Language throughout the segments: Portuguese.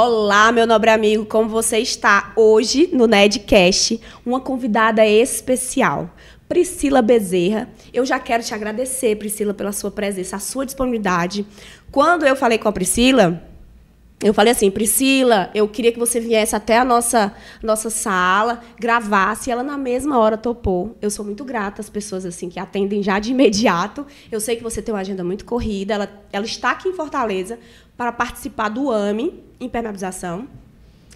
Olá, meu nobre amigo, como você está? Hoje, no Nedcast, uma convidada especial, Priscila Bezerra. Eu já quero te agradecer, Priscila, pela sua presença, a sua disponibilidade. Quando eu falei com a Priscila, eu falei assim, Priscila, eu queria que você viesse até a nossa sala, gravasse, e ela na mesma hora topou. Eu sou muito grata às pessoas assim que atendem já de imediato. Eu sei que você tem uma agenda muito corrida, ela está aqui em Fortaleza para participar do AME, Impermeabilização,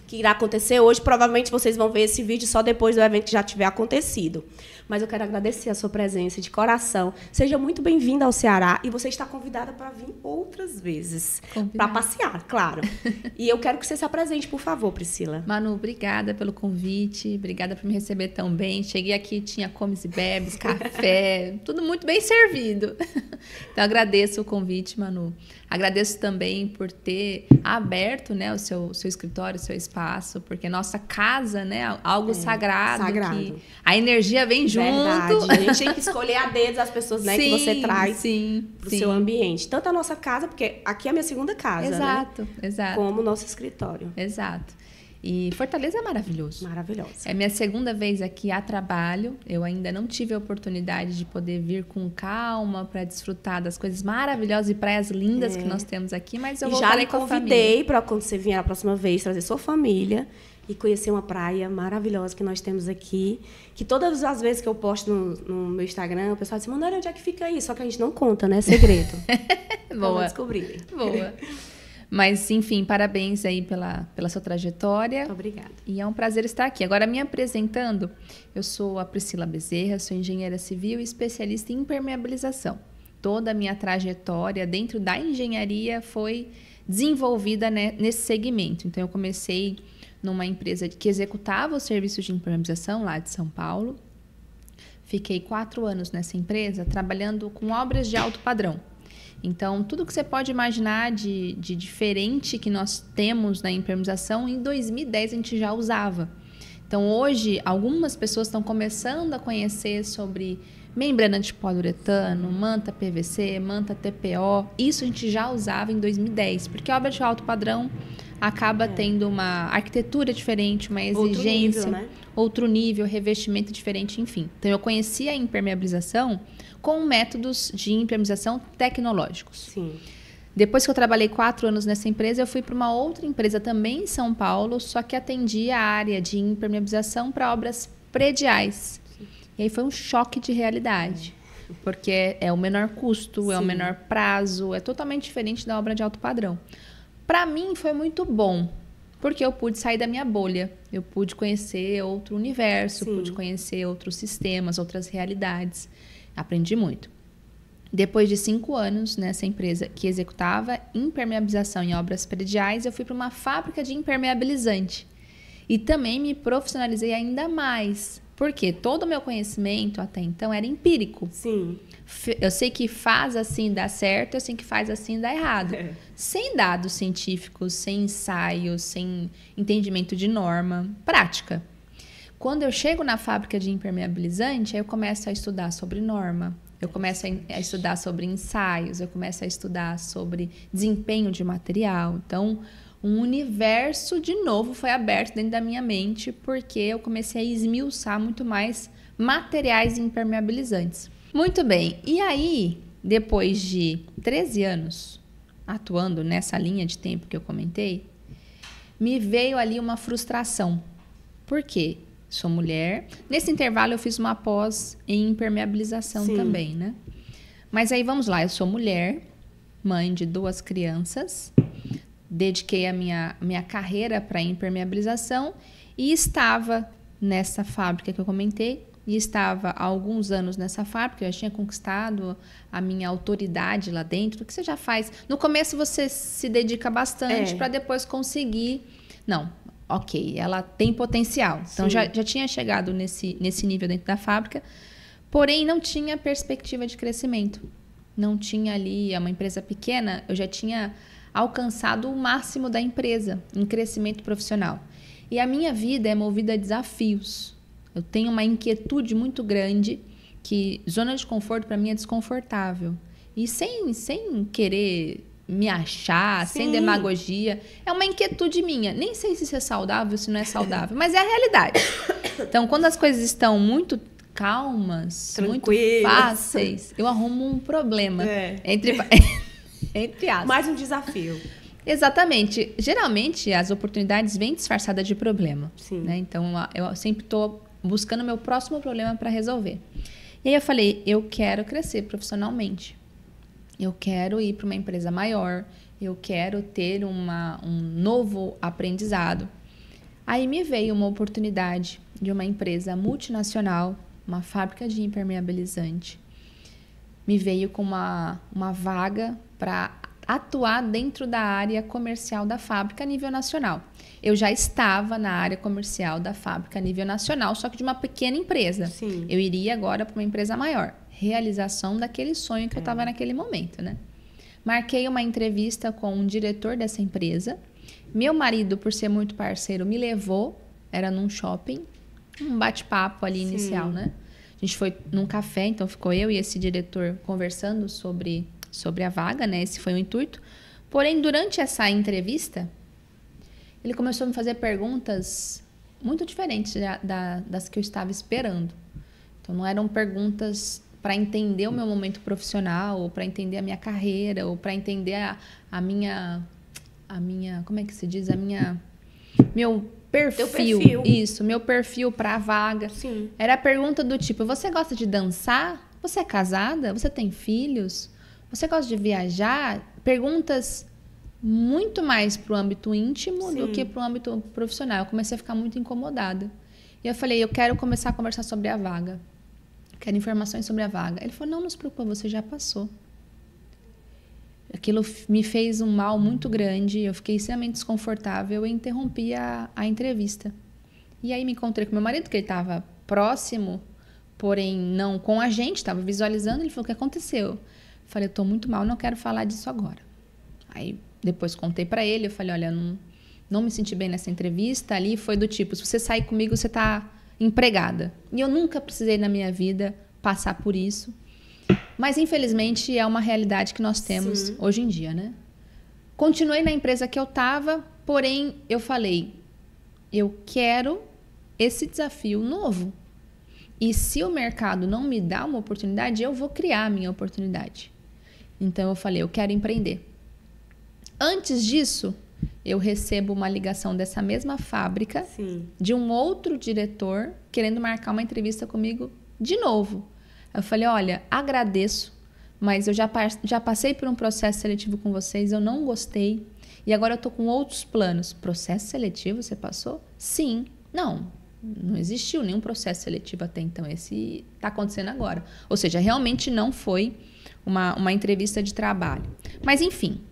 que irá acontecer hoje. Provavelmente vocês vão ver esse vídeo só depois do evento que já tiver acontecido. Mas eu quero agradecer a sua presença de coração. Seja muito bem-vinda ao Ceará e você está convidada para vir outras vezes. Para passear, claro. E eu quero que você se apresente, por favor, Priscila. Manu, obrigada pelo convite. Obrigada por me receber tão bem. Cheguei aqui, tinha comes e bebes, café, tudo muito bem servido. Então, agradeço o convite, Manu. Agradeço também por ter aberto, né, o seu escritório, o seu espaço, porque nossa casa, né, algo sagrado. Que a energia vem junto. Verdade. A gente tem que escolher a dedo as pessoas, né, que você traz para o seu ambiente. Tanto a nossa casa, porque aqui é a minha segunda casa, exato. Como o nosso escritório. Exato. E Fortaleza é maravilhoso. Maravilhoso. É minha segunda vez aqui a trabalho. Eu ainda não tive a oportunidade de poder vir com calma para desfrutar das coisas maravilhosas e praias lindas que nós temos aqui, mas eu voltarei com a família. Já lhe convidei para quando você vier a próxima vez trazer sua família e conhecer uma praia maravilhosa que nós temos aqui, que todas as vezes que eu posto no meu Instagram, o pessoal diz, Manoel, onde é que fica isso? Só que a gente não conta, né? É segredo. Boa. Descobrir. Boa. Mas, enfim, parabéns aí pela sua trajetória. Muito obrigada. E é um prazer estar aqui. Agora, me apresentando, eu sou a Priscila Bezerra, sou engenheira civil e especialista em impermeabilização. Toda a minha trajetória dentro da engenharia foi desenvolvida, né, nesse segmento. Então, eu comecei numa empresa que executava os serviços de impermeabilização lá de São Paulo. Fiquei 4 anos nessa empresa trabalhando com obras de alto padrão. Então, tudo que você pode imaginar de diferente que nós temos na impermeabilização, em 2010 a gente já usava. Então, hoje, algumas pessoas estão começando a conhecer sobre membrana de poliuretano, manta PVC, manta TPO. Isso a gente já usava em 2010, porque a obra de alto padrão acaba tendo uma arquitetura diferente, uma exigência, outro nível, revestimento diferente, enfim. Então, eu conhecia a impermeabilização com métodos de impermeabilização tecnológicos. Sim. Depois que eu trabalhei 4 anos nessa empresa, eu fui para uma outra empresa também em São Paulo, só que atendia a área de impermeabilização para obras prediais. Sim. E aí foi um choque de realidade, porque é o menor custo, é o menor prazo, é totalmente diferente da obra de alto padrão. Para mim foi muito bom, porque eu pude sair da minha bolha, eu pude conhecer outro universo, pude conhecer outros sistemas, outras realidades. Aprendi muito. Depois de 5 anos nessa empresa que executava impermeabilização em obras prediais, eu fui para uma fábrica de impermeabilizante. E também me profissionalizei ainda mais, porque todo o meu conhecimento até então era empírico. Sim. Eu sei que faz assim dá certo, eu sei que faz assim dá errado. Sem dados científicos, sem ensaios, sem entendimento de norma, prática. Quando eu chego na fábrica de impermeabilizante, aí eu começo a estudar sobre norma, eu começo a estudar sobre ensaios, eu começo a estudar sobre desempenho de material. Então, um universo, de novo, foi aberto dentro da minha mente, porque eu comecei a esmiuçar muito mais materiais impermeabilizantes. Muito bem, e aí, depois de 13 anos atuando nessa linha de tempo que eu comentei, me veio ali uma frustração. Por quê? Sou mulher. Nesse intervalo eu fiz uma pós em impermeabilização também, né? Mas aí vamos lá, eu sou mulher, mãe de 2 crianças, dediquei a minha carreira para impermeabilização e estava nessa fábrica que eu comentei, e estava há alguns anos nessa fábrica, eu já tinha conquistado a minha autoridade lá dentro. O que você já faz? No começo você se dedica bastante para depois conseguir... Não, ok, ela tem potencial. Então, já tinha chegado nesse nível dentro da fábrica, porém não tinha perspectiva de crescimento. Não tinha ali, é uma empresa pequena, eu já tinha alcançado o máximo da empresa em crescimento profissional. E a minha vida é movida a desafios. Eu tenho uma inquietude muito grande, que zona de conforto para mim é desconfortável. E sem querer me achar, sem demagogia. É uma inquietude minha. Nem sei se isso é saudável, se não é saudável, mas é a realidade. Então, quando as coisas estão muito calmas, muito fáceis, eu arrumo um problema. Entre aspas. Mais um desafio. Exatamente. Geralmente, as oportunidades vêm disfarçadas de problema. Sim. Né? Então, eu sempre estou buscando o meu próximo problema para resolver. E aí eu falei, eu quero crescer profissionalmente. Eu quero ir para uma empresa maior. Eu quero ter um novo aprendizado. Aí me veio uma oportunidade de uma empresa multinacional, uma fábrica de impermeabilizante. Me veio com uma vaga para atuar dentro da área comercial da fábrica a nível nacional. Eu já estava na área comercial da fábrica a nível nacional, só que de uma pequena empresa. Sim. Eu iria agora para uma empresa maior. Realização daquele sonho que eu estava naquele momento, né? Marquei uma entrevista com um diretor dessa empresa. Meu marido, por ser muito parceiro, me levou. Era num shopping. Um bate-papo ali inicial, né? A gente foi num café, então ficou eu e esse diretor conversando sobre a vaga, né? Esse foi o intuito. Porém, durante essa entrevista, ele começou a me fazer perguntas muito diferentes das que eu estava esperando. Então, não eram perguntas para entender o meu momento profissional, ou para entender a minha carreira, ou para entender a minha, como é que se diz? Meu perfil. Isso, meu perfil para a vaga. Sim. Era a pergunta do tipo, você gosta de dançar? Você é casada? Você tem filhos? Você gosta de viajar? Perguntas muito mais para o âmbito íntimo do que para o âmbito profissional. Eu comecei a ficar muito incomodada. E eu falei, eu quero começar a conversar sobre a vaga. Quero informações sobre a vaga. Ele falou, não se preocupa, você já passou. Aquilo me fez um mal muito grande. Eu fiquei extremamente desconfortável e interrompi a entrevista. E aí me encontrei com meu marido, que ele estava próximo, porém não com a gente, estava visualizando. Ele falou, o que aconteceu? Falei, eu estou muito mal, não quero falar disso agora. Aí depois contei para ele, eu falei, olha, não me senti bem nessa entrevista. Ali foi do tipo, se você sair comigo, você está empregada. E eu nunca precisei na minha vida passar por isso. Mas, infelizmente, é uma realidade que nós temos hoje em dia, né? Continuei na empresa que eu estava, porém, eu falei, eu quero esse desafio novo. E se o mercado não me dá uma oportunidade, eu vou criar a minha oportunidade. Então, eu falei, eu quero empreender. Antes disso, eu recebo uma ligação dessa mesma fábrica, de um outro diretor, querendo marcar uma entrevista comigo de novo. Eu falei, olha, agradeço, mas eu já passei por um processo seletivo com vocês, eu não gostei, e agora eu tô com outros planos. Processo seletivo você passou? Sim. Não existiu nenhum processo seletivo até então, esse está acontecendo agora. Ou seja, realmente não foi uma entrevista de trabalho. Mas, enfim,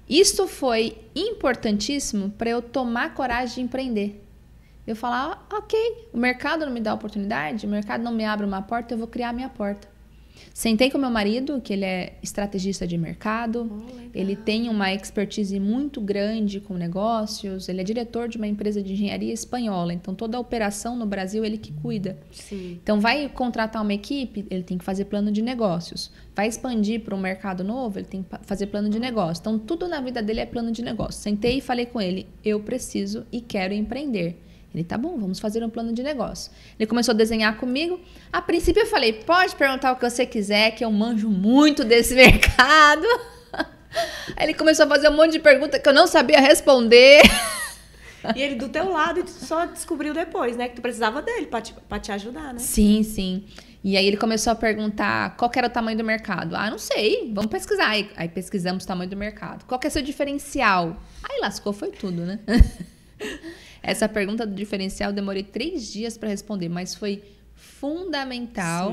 isso foi importantíssimo para eu tomar coragem de empreender. Eu falar, ok, o mercado não me dá oportunidade, o mercado não me abre uma porta, eu vou criar a minha porta. Sentei com meu marido, que ele é estrategista de mercado, ele tem uma expertise muito grande com negócios, ele é diretor de uma empresa de engenharia espanhola, então toda a operação no Brasil ele que cuida. Então vai contratar uma equipe, ele tem que fazer plano de negócios. Vai expandir para um mercado novo, ele tem que fazer plano de negócio. Então tudo na vida dele é plano de negócio. Sentei e falei com ele, eu preciso e quero empreender. Ele, tá bom, vamos fazer um plano de negócio. Ele começou a desenhar comigo. A princípio eu falei, pode perguntar o que você quiser, que eu manjo muito desse mercado. Aí ele começou a fazer um monte de perguntas que eu não sabia responder. E ele do teu lado e só descobriu depois, né? Que tu precisava dele pra te ajudar, né? Sim, sim. E aí ele começou a perguntar qual que era o tamanho do mercado. Ah, não sei, vamos pesquisar. Aí pesquisamos o tamanho do mercado. Qual que é o seu diferencial? Aí lascou, foi tudo, né? Essa pergunta do diferencial eu demorei 3 dias para responder, mas foi fundamental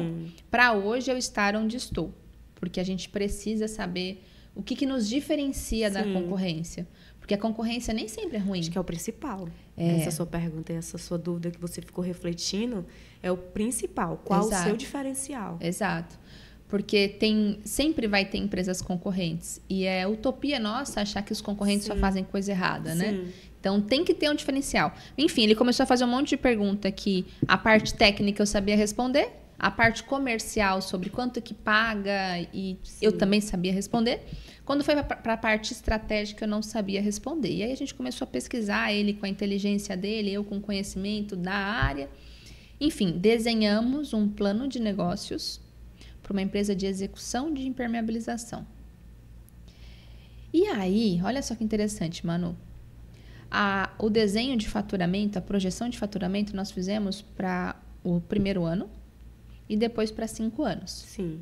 para hoje eu estar onde estou. Porque a gente precisa saber o que nos diferencia da concorrência. Porque a concorrência nem sempre é ruim. Acho que é o principal. Essa sua pergunta e essa sua dúvida que você ficou refletindo é o principal. Qual o seu diferencial? Exato. Porque sempre vai ter empresas concorrentes. E é utopia nossa achar que os concorrentes só fazem coisa errada, né? Então, tem que ter um diferencial. Enfim, ele começou a fazer um monte de pergunta que a parte técnica eu sabia responder, A parte comercial, sobre quanto que paga, e eu também sabia responder. Quando foi para a parte estratégica, eu não sabia responder. E aí a gente começou a pesquisar, ele com a inteligência dele, eu com conhecimento da área. Enfim, desenhamos um plano de negócios para uma empresa de execução de impermeabilização. E aí, olha só que interessante, Manu. O desenho de faturamento, a projeção de faturamento, nós fizemos para o primeiro ano e depois para 5 anos. Sim.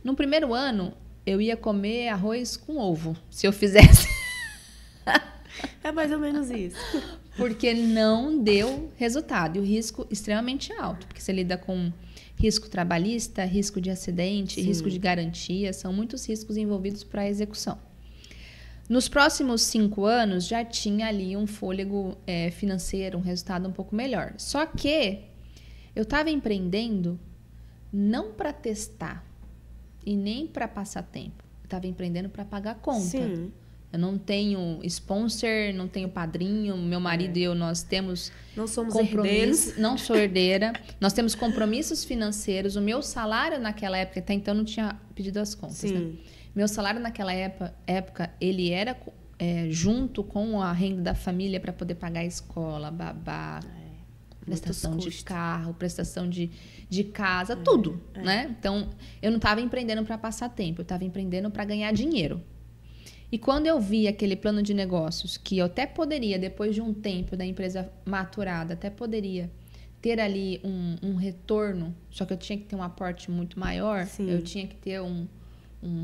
No primeiro ano, eu ia comer arroz com ovo, se eu fizesse. É mais ou menos isso. Porque não deu resultado. E o risco extremamente alto, porque você lida com risco trabalhista, risco de acidente, risco de garantia, são muitos riscos envolvidos para a execução. Nos próximos 5 anos, já tinha ali um fôlego financeiro, um resultado um pouco melhor. Só que eu estava empreendendo não para testar e nem para passar tempo. Eu estava empreendendo para pagar conta. Sim. Eu não tenho sponsor, não tenho padrinho. Meu marido e eu, nós temos não somos compromissos. herdeiros. Não sou herdeira. Nós temos compromissos financeiros. O meu salário naquela época, até então não tinha pedido as contas, né? Meu salário naquela época, ele era junto com a renda da família para poder pagar a escola, babá, prestação de carro, prestação de casa, tudo, né? Então, eu não estava empreendendo para passar tempo, eu estava empreendendo para ganhar dinheiro. E quando eu vi aquele plano de negócios, que eu até poderia, depois de um tempo da empresa maturada, até poderia ter ali um retorno, só que eu tinha que ter um aporte muito maior, eu tinha que ter um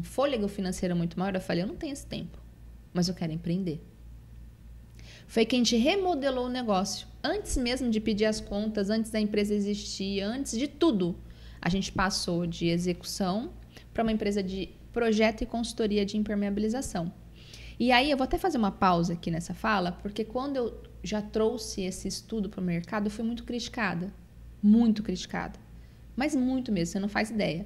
fôlego financeiro muito maior, eu falei, eu não tenho esse tempo, mas eu quero empreender. Foi que a gente remodelou o negócio. Antes mesmo de pedir as contas, antes da empresa existir, antes de tudo, a gente passou de execução para uma empresa de projeto e consultoria de impermeabilização. E aí eu vou até fazer uma pausa aqui nessa fala, porque quando eu já trouxe esse estudo para o mercado, eu fui muito criticada. Muito criticada. Mas muito mesmo, você não faz ideia.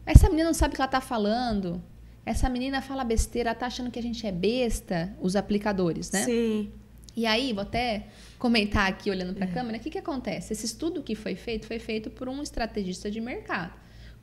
Essa menina não sabe o que ela está falando. Essa menina fala besteira, ela está achando que a gente é besta, os aplicadores, né? Sim. E aí, vou até comentar aqui, olhando para a câmera, o que acontece? Esse estudo que foi feito por um estrategista de mercado,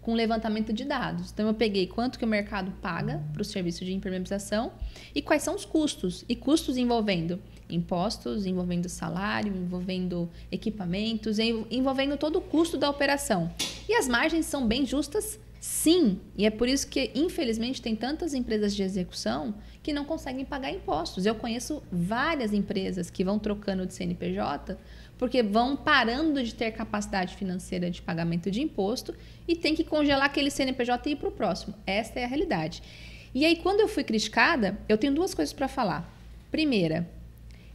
com levantamento de dados. Então, eu peguei quanto que o mercado paga para o serviço de impermeabilização e quais são os custos. E custos envolvendo impostos, envolvendo salário, envolvendo equipamentos, envolvendo todo o custo da operação. E as margens são bem justas, sim. E é por isso que, infelizmente, tem tantas empresas de execução que não conseguem pagar impostos. Eu conheço várias empresas que vão trocando de CNPJ porque vão parando de ter capacidade financeira de pagamento de imposto e tem que congelar aquele CNPJ e ir para o próximo. Esta é a realidade. E aí, quando eu fui criticada, eu tenho 2 coisas para falar. Primeira,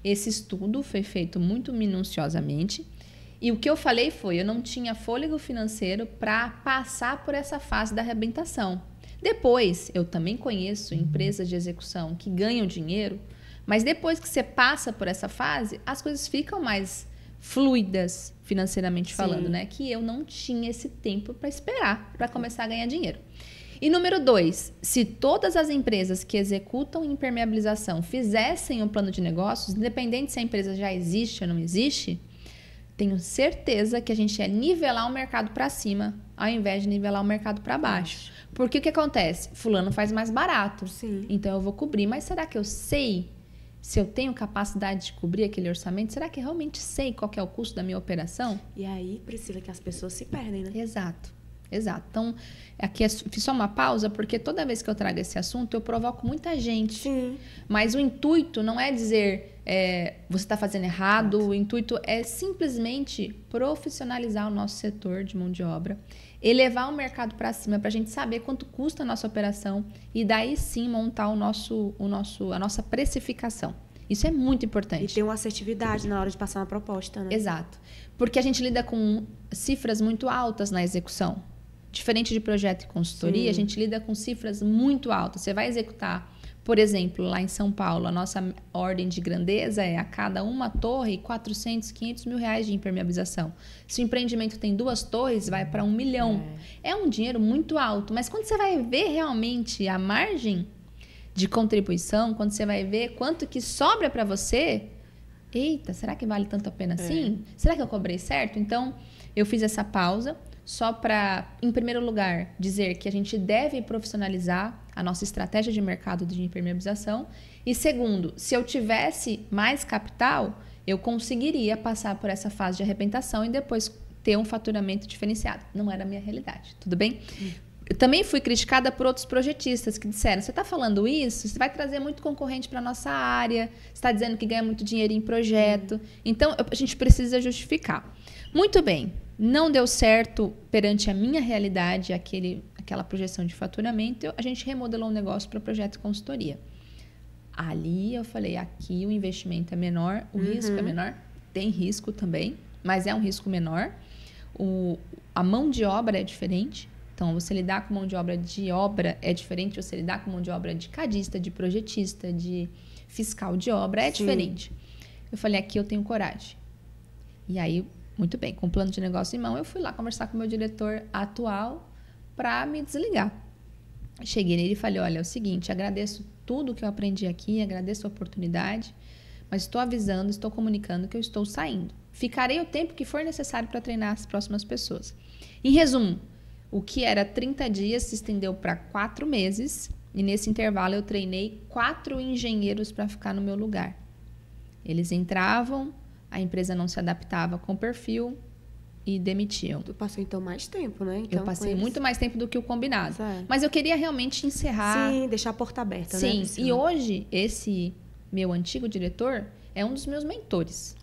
esse estudo foi feito muito minuciosamente e o que eu falei foi, eu não tinha fôlego financeiro para passar por essa fase da arrebentação. Depois, eu também conheço empresas de execução que ganham dinheiro, mas depois que você passa por essa fase, as coisas ficam mais fluidas financeiramente falando, né? Que eu não tinha esse tempo para esperar para começar a ganhar dinheiro. E número 2, se todas as empresas que executam impermeabilização fizessem um plano de negócios, independente se a empresa já existe ou não existe, tenho certeza que a gente ia nivelar o mercado para cima, ao invés de nivelar o mercado para baixo. Porque o que acontece? Fulano faz mais barato, então eu vou cobrir. Mas será que eu sei se eu tenho capacidade de cobrir aquele orçamento? Será que eu realmente sei qual que é o custo da minha operação? E aí, Priscila, que as pessoas se perdem, né? Exato. Então, aqui fiz só uma pausa, porque toda vez que eu trago esse assunto, eu provoco muita gente. Sim. Mas o intuito não é dizer você está fazendo errado, o intuito é simplesmente profissionalizar o nosso setor de mão de obra, elevar o mercado para cima, para a gente saber quanto custa a nossa operação e daí sim montar a nossa precificação. Isso é muito importante. E ter uma assertividade na hora de passar uma proposta, né? Exato. Porque a gente lida com cifras muito altas na execução. Diferente de projeto e consultoria, a gente lida com cifras muito altas. Você vai executar, por exemplo, lá em São Paulo, a nossa ordem de grandeza é a cada uma torre 400, 500 mil reais de impermeabilização. Se o empreendimento tem 2 torres, vai para 1 milhão. É um dinheiro muito alto, mas quando você vai ver realmente a margem de contribuição, quando você vai ver quanto que sobra para você, eita, será que vale tanto a pena assim? Será que eu cobrei certo? Então, eu fiz essa pausa, só para, em primeiro lugar, dizer que a gente deve profissionalizar a nossa estratégia de mercado de impermeabilização. E segundo, se eu tivesse mais capital, eu conseguiria passar por essa fase de arrebentação e depois ter um faturamento diferenciado. Não era a minha realidade, tudo bem? Eu também fui criticada por outros projetistas que disseram, você está falando isso? Você vai trazer muito concorrente para a nossa área, você está dizendo que ganha muito dinheiro em projeto. Então, a gente precisa justificar. Muito bem, não deu certo perante a minha realidade, aquela projeção de faturamento, a gente remodelou o negócio para projeto de consultoria. Ali eu falei, aqui o investimento é menor, o risco é menor, tem risco também, mas é um risco menor. A mão de obra é diferente. Então, você lidar com mão de obra é diferente, você lidar com mão de obra de cadista, de projetista, de fiscal de obra é diferente. Eu falei, aqui eu tenho coragem. E aí, muito bem, com o plano de negócio em mão, eu fui lá conversar com o meu diretor atual para me desligar. Cheguei nele e falei, olha, é o seguinte, agradeço tudo que eu aprendi aqui, agradeço a oportunidade, mas estou avisando, estou comunicando que eu estou saindo. Ficarei o tempo que for necessário para treinar as próximas pessoas. Em resumo, o que era 30 dias se estendeu para 4 meses e nesse intervalo eu treinei 4 engenheiros para ficar no meu lugar. Eles entravam, a empresa não se adaptava com o perfil e demitiam. Tu passou então mais tempo, né? Então, eu passei muito mais tempo do que o combinado. Certo. Mas eu queria realmente encerrar. Sim, deixar a porta aberta, Sim, né? e hoje esse meu antigo diretor é um dos meus mentores.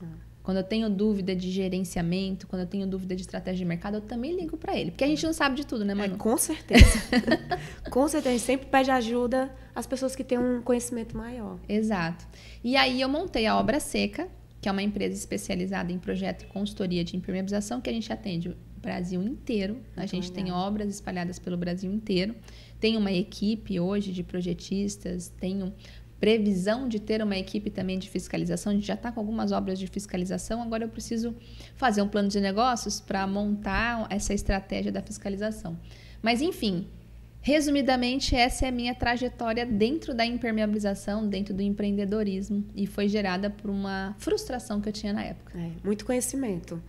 Quando eu tenho dúvida de gerenciamento, quando eu tenho dúvida de estratégia de mercado, eu também ligo para ele. Porque a gente não sabe de tudo, né, Manu? Com certeza. Com certeza. A gente sempre pede ajuda às pessoas que têm um conhecimento maior. Exato. E aí eu montei a Obra Seca, que é uma empresa especializada em projeto e consultoria de impermeabilização, que a gente atende o Brasil inteiro. A gente tem obras espalhadas pelo Brasil inteiro. Tem uma equipe hoje de projetistas, tenho previsão de ter uma equipe também de fiscalização. A gente já está com algumas obras de fiscalização, agora eu preciso fazer um plano de negócios para montar essa estratégia da fiscalização. Mas, enfim, resumidamente, essa é a minha trajetória dentro da impermeabilização, dentro do empreendedorismo, e foi gerada por uma frustração que eu tinha na época. Muito conhecimento.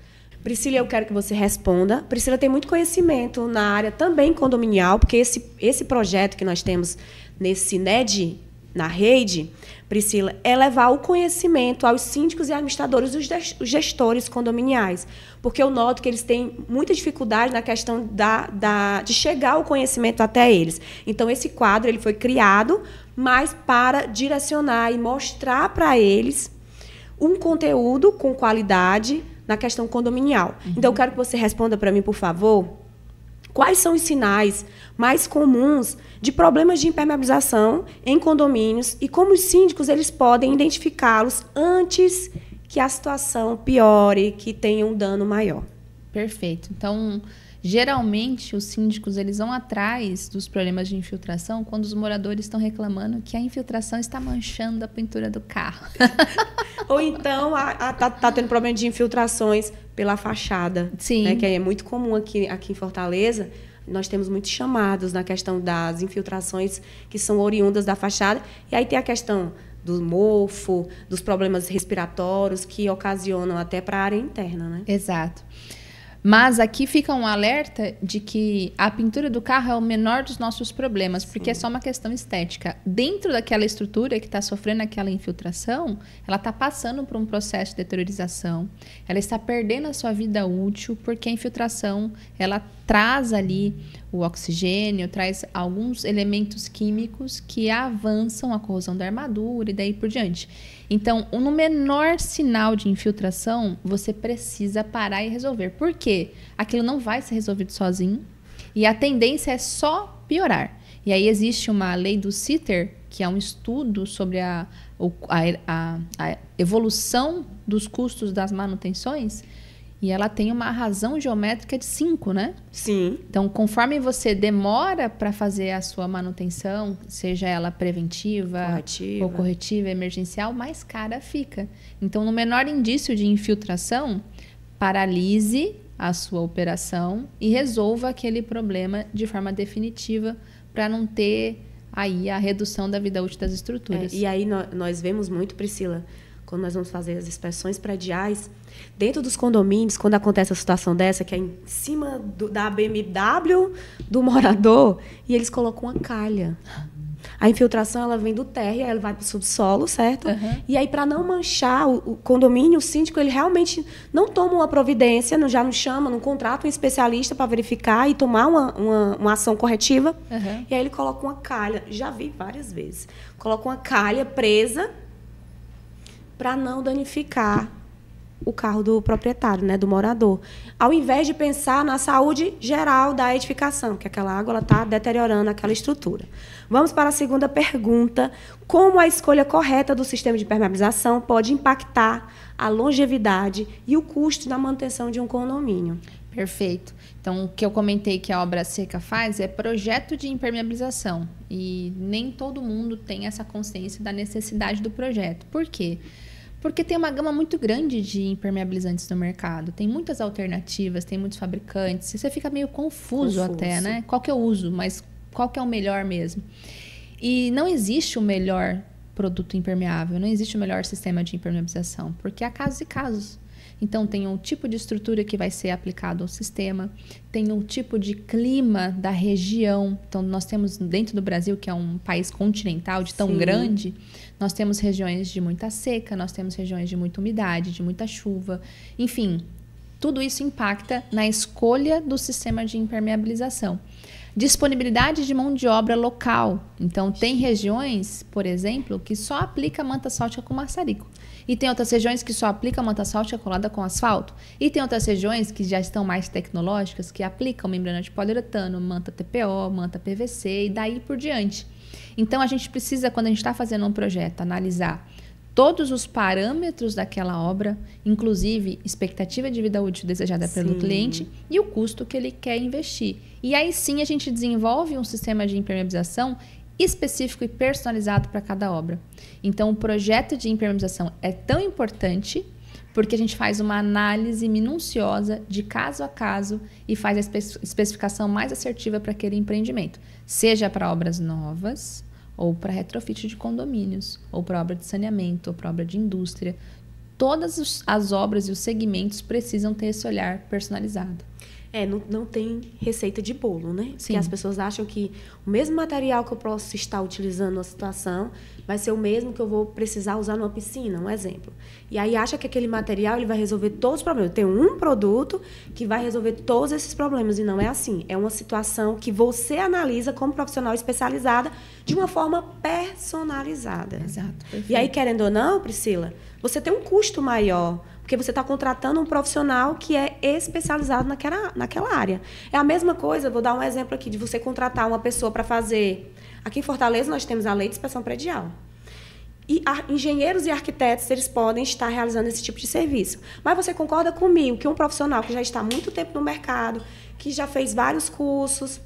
Priscila, eu quero que você responda. Priscila tem muito conhecimento na área também condominial, porque esse projeto que nós temos nesse NED, na rede, Priscila, é levar o conhecimento aos síndicos e administradores, os gestores condominiais. Porque eu noto que eles têm muita dificuldade na questão de chegar o conhecimento até eles. Então, esse quadro ele foi criado, mas para direcionar e mostrar para eles um conteúdo com qualidade na questão condominial. Então, eu quero que você responda para mim, por favor, quais são os sinais mais comuns de problemas de impermeabilização em condomínios e como os síndicos eles podem identificá-los antes que a situação piore, que tenha um dano maior. Perfeito. Então, geralmente, os síndicos eles vão atrás dos problemas de infiltração quando os moradores estão reclamando que a infiltração está manchando a pintura do carro. Ou então, tá tendo problema de infiltrações pela fachada. Sim. Né, que é muito comum aqui em Fortaleza. Nós temos muitos chamados na questão das infiltrações que são oriundas da fachada. E aí tem a questão do mofo, dos problemas respiratórios que ocasionam até para a área interna, né? Exato. Mas aqui fica um alerta de que a pintura do carro é o menor dos nossos problemas, porque é só uma questão estética. Dentro daquela estrutura que está sofrendo aquela infiltração, ela está passando por um processo de deteriorização, ela está perdendo a sua vida útil, porque a infiltração ela traz ali o oxigênio, traz alguns elementos químicos que avançam a corrosão da armadura e daí por diante. Então, no menor sinal de infiltração, você precisa parar e resolver. Por quê? Aquilo não vai ser resolvido sozinho e a tendência é só piorar. E aí existe uma lei do Sitter, que é um estudo sobre a evolução dos custos das manutenções, e ela tem uma razão geométrica de 5, né? Sim. Então, conforme você demora para fazer a sua manutenção, seja ela preventiva ou corretiva, emergencial, mais cara fica. Então, no menor indício de infiltração, paralise a sua operação e resolva aquele problema de forma definitiva para não ter aí a redução da vida útil das estruturas. E aí nós vemos muito, Priscila, quando nós vamos fazer as inspeções prediais, dentro dos condomínios, quando acontece a situação dessa, que é em cima da BMW do morador, e eles colocam uma calha. A infiltração, ela vem do térreo, ela vai para o subsolo, certo? Uhum. E aí, para não manchar o condomínio, o síndico, ele realmente não toma uma providência, já não chama, não contrata um especialista para verificar e tomar uma ação corretiva. Uhum. E aí ele coloca uma calha, já vi várias vezes, coloca uma calha presa para não danificar o carro do proprietário, né, do morador. Ao invés de pensar na saúde geral da edificação, que aquela água está deteriorando aquela estrutura. Vamos para a segunda pergunta. Como a escolha correta do sistema de impermeabilização pode impactar a longevidade e o custo da manutenção de um condomínio? Perfeito. Então, o que eu comentei que a Obra Seca faz é projeto de impermeabilização. E nem todo mundo tem essa consciência da necessidade do projeto. Por quê? Porque tem uma gama muito grande de impermeabilizantes no mercado. Tem muitas alternativas, tem muitos fabricantes. E você fica meio confuso até, né? Qual que eu uso, mas qual que é o melhor mesmo? E não existe o melhor produto impermeável, não existe o melhor sistema de impermeabilização, porque há casos e casos. Então, tem um tipo de estrutura que vai ser aplicado ao sistema, tem um tipo de clima da região. Então, nós temos dentro do Brasil, que é um país continental, de tão Sim. grande, nós temos regiões de muita seca, nós temos regiões de muita umidade, de muita chuva. Enfim, tudo isso impacta na escolha do sistema de impermeabilização. Disponibilidade de mão de obra local. Então, tem regiões, por exemplo, que só aplica manta asfáltica com maçarico. E tem outras regiões que só aplicam manta asfáltica colada com asfalto. E tem outras regiões que já estão mais tecnológicas, que aplicam membrana de poliuretano, manta TPO, manta PVC e daí por diante. Então, a gente precisa, quando a gente está fazendo um projeto, analisar todos os parâmetros daquela obra, inclusive expectativa de vida útil desejada pelo cliente e o custo que ele quer investir. E aí sim a gente desenvolve um sistema de impermeabilização específico e personalizado para cada obra. Então, o projeto de impermeabilização é tão importante porque a gente faz uma análise minuciosa de caso a caso e faz a especificação mais assertiva para aquele empreendimento, seja para obras novas, ou para retrofit de condomínios, ou para obra de saneamento, ou para obra de indústria. Todas as obras e os segmentos precisam ter esse olhar personalizado. Não tem receita de bolo, né? Sim. Porque as pessoas acham que o mesmo material que eu posso estar utilizando na situação vai ser o mesmo que eu vou precisar usar numa piscina, um exemplo. E aí acha que aquele material ele vai resolver todos os problemas. Tem um produto que vai resolver todos esses problemas e não é assim. É uma situação que você analisa como profissional especializada de uma forma personalizada. Exato. Perfeito. E aí, querendo ou não, Priscila, você tem um custo maior, porque você está contratando um profissional que é especializado naquela área. É a mesma coisa, vou dar um exemplo aqui, de você contratar uma pessoa para fazer... Aqui em Fortaleza, nós temos a lei de inspeção predial. E engenheiros e arquitetos, eles podem estar realizando esse tipo de serviço. Mas você concorda comigo que um profissional que já está há muito tempo no mercado, que já fez vários cursos,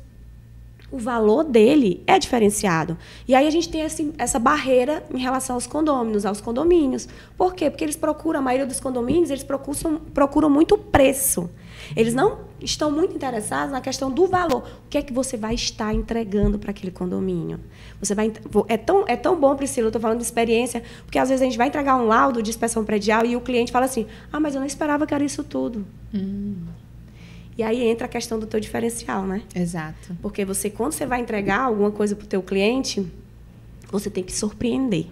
o valor dele é diferenciado. E aí a gente tem essa barreira em relação aos condomínios. Por quê? Porque eles procuram, a maioria dos condomínios, eles procuram muito preço. Eles não estão muito interessados na questão do valor. O que é que você vai estar entregando para aquele condomínio? É tão bom, Priscila, eu estou falando de experiência, porque às vezes a gente vai entregar um laudo de inspeção predial e o cliente fala assim, mas eu não esperava que era isso tudo. E aí entra a questão do teu diferencial, né? Exato. Porque quando você vai entregar alguma coisa para o teu cliente, você tem que surpreender.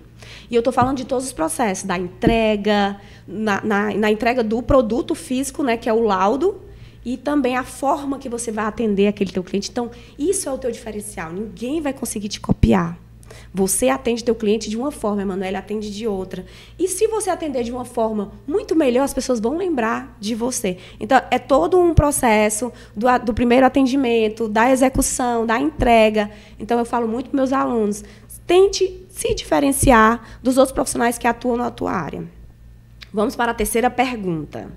E eu estou falando de todos os processos, da entrega, na entrega do produto físico, né, que é o laudo, e também a forma que você vai atender aquele teu cliente. Então, isso é o teu diferencial. Ninguém vai conseguir te copiar. Você atende teu cliente de uma forma, a Emanuele atende de outra. E se você atender de uma forma muito melhor, as pessoas vão lembrar de você. Então, é todo um processo do primeiro atendimento, da execução, da entrega. Então, eu falo muito para meus alunos, tente se diferenciar dos outros profissionais que atuam na tua área. Vamos para a terceira pergunta.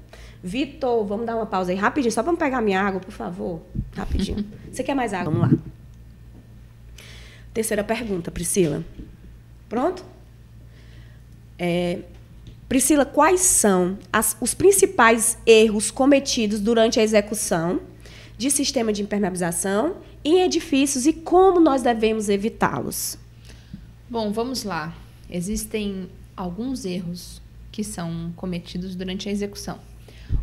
Vitor, vamos dar uma pausa aí rapidinho, só para eu pegar minha água, por favor. Rapidinho. Você quer mais água? Vamos lá. Terceira pergunta, Priscila. Pronto? Priscila, quais são os principais erros cometidos durante a execução de sistema de impermeabilização em edifícios e como nós devemos evitá-los? Bom, vamos lá. Existem alguns erros que são cometidos durante a execução.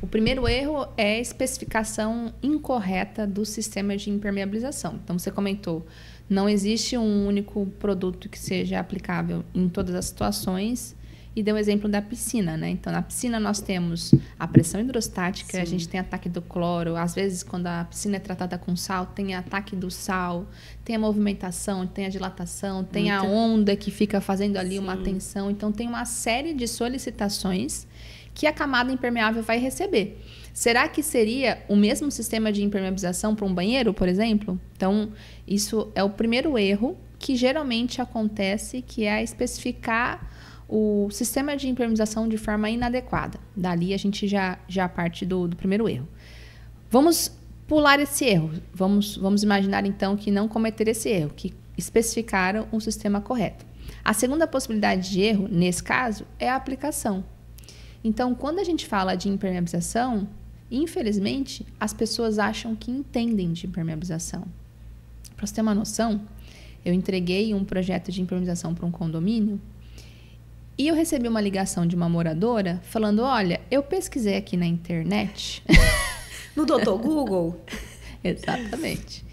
O primeiro erro é a especificação incorreta do sistema de impermeabilização. Então, você comentou, não existe um único produto que seja aplicável em todas as situações, e deu o exemplo da piscina, né? Então, na piscina nós temos a pressão hidrostática, sim, a gente tem ataque do cloro, às vezes quando a piscina é tratada com sal, tem ataque do sal, tem a movimentação, tem a dilatação, tem a onda que fica fazendo ali, sim, uma tensão. Então, tem uma série de solicitações que a camada impermeável vai receber. Será que seria o mesmo sistema de impermeabilização para um banheiro, por exemplo? Então, isso é o primeiro erro que geralmente acontece, que é especificar o sistema de impermeabilização de forma inadequada. Dali a gente já parte do primeiro erro. Vamos pular esse erro. Vamos imaginar então que não cometer esse erro, que especificaram o sistema correto. A segunda possibilidade de erro, nesse caso, é a aplicação. Então, quando a gente fala de impermeabilização, infelizmente, as pessoas acham que entendem de impermeabilização. Para você ter uma noção, eu entreguei um projeto de impermeabilização para um condomínio e eu recebi uma ligação de uma moradora falando, olha, eu pesquisei aqui na internet. No Dr. Google? Exatamente.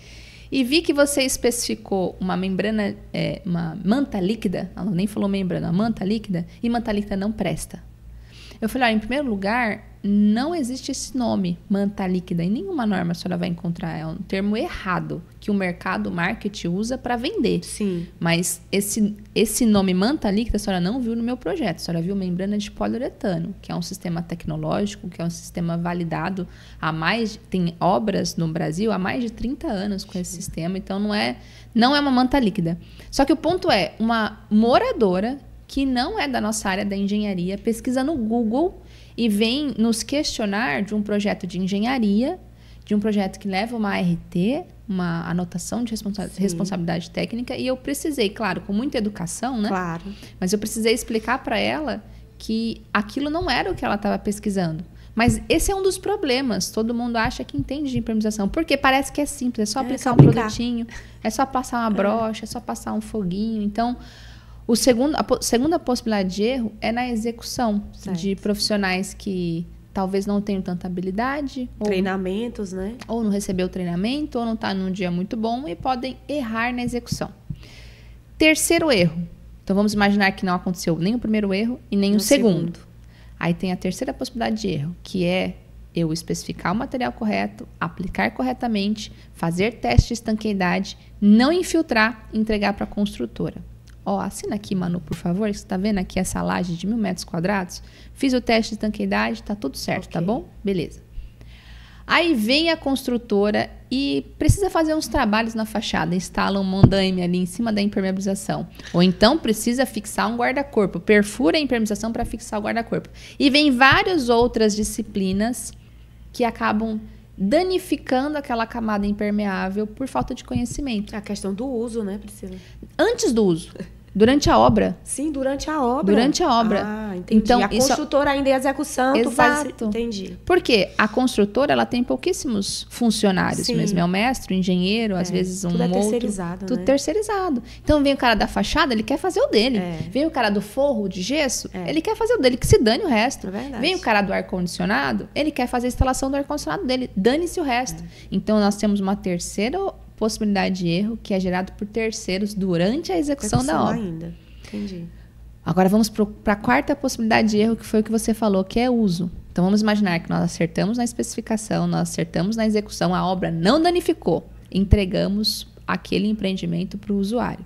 E vi que você especificou uma membrana, uma manta líquida, ela nem falou membrana, manta líquida, e manta líquida não presta. Eu falei, olha, em primeiro lugar, não existe esse nome, manta líquida. Em nenhuma norma a senhora vai encontrar. É um termo errado que o mercado, o marketing usa para vender. Sim. Mas esse nome manta líquida a senhora não viu no meu projeto. A senhora viu membrana de poliuretano, que é um sistema tecnológico, que é um sistema validado tem obras no Brasil há mais de 30 anos com esse sistema. Então, não é uma manta líquida. Só que o ponto é, uma moradora que não é da nossa área da engenharia, pesquisa no Google e vem nos questionar de um projeto de engenharia, de um projeto que leva uma ART, uma anotação de responsabilidade técnica, e eu precisei, claro, com muita educação, né? Claro. Mas eu precisei explicar para ela que aquilo não era o que ela estava pesquisando. Mas esse é um dos problemas. Todo mundo acha que entende de impermeabilização, porque parece que é simples, é só aplicar um produtinho, é só passar uma brocha, é só passar um foguinho. Então, a segunda possibilidade de erro é na execução, certo, de profissionais que talvez não tenham tanta habilidade. Treinamentos, né? Ou não recebeu o treinamento, ou não está num dia muito bom e podem errar na execução. Terceiro erro. Então, vamos imaginar que não aconteceu nem o primeiro erro e nem o segundo. Aí tem a terceira possibilidade de erro, que é eu especificar o material correto, aplicar corretamente, fazer teste de estanqueidade, não infiltrar e entregar para a construtora. Ó, assina aqui, Manu, por favor. Você está vendo aqui essa laje de 1.000 metros quadrados? Fiz o teste de estanqueidade, tá tudo certo, okay, tá bom? Beleza. Aí vem a construtora e precisa fazer uns trabalhos na fachada. Instala um mondaime ali em cima da impermeabilização. Ou então precisa fixar um guarda-corpo. Perfura a impermeabilização para fixar o guarda-corpo. E vem várias outras disciplinas que acabam danificando aquela camada impermeável por falta de conhecimento. É a questão do uso, né, Priscila? Antes do uso. Durante a obra. Sim, durante a obra. Durante a obra. Ah, entendi. Então, a construtora ainda em execução, exato. Tu faz... Entendi. Porque a construtora, ela tem pouquíssimos funcionários. Sim. Mesmo é um mestre, um engenheiro, às vezes um outro. Tudo é terceirizado, tudo né? terceirizado. Então, vem o cara da fachada, ele quer fazer o dele. Vem o cara do forro de gesso, ele quer fazer o dele, que se dane o resto. É verdade. Vem o cara do ar-condicionado, ele quer fazer a instalação do ar-condicionado dele. Dane-se o resto. Então, nós temos uma terceira possibilidade de erro, que é gerado por terceiros durante a execução da obra. Ainda. Entendi. Agora vamos para a quarta possibilidade de erro, que foi o que você falou, que é uso. Então vamos imaginar que nós acertamos na especificação, nós acertamos na execução, a obra não danificou, entregamos aquele empreendimento para o usuário.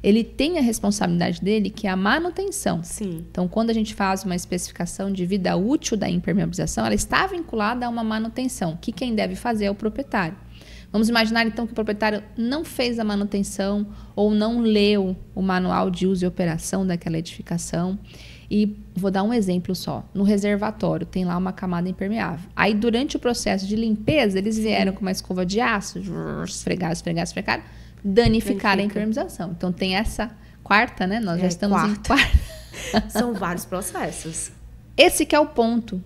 Ele tem a responsabilidade dele, que é a manutenção. Sim. Então, quando a gente faz uma especificação de vida útil da impermeabilização, ela está vinculada a uma manutenção, que quem deve fazer é o proprietário. Vamos imaginar, então, que o proprietário não fez a manutenção ou não leu o manual de uso e operação daquela edificação. E vou dar um exemplo só. No reservatório, tem lá uma camada impermeável. Aí, durante o processo de limpeza, eles vieram com uma escova de aço, esfregaram, danificaram a impermeabilização. Então, tem essa quarta, né? Nós já estamos em quarta. São vários processos. Esse que é o ponto.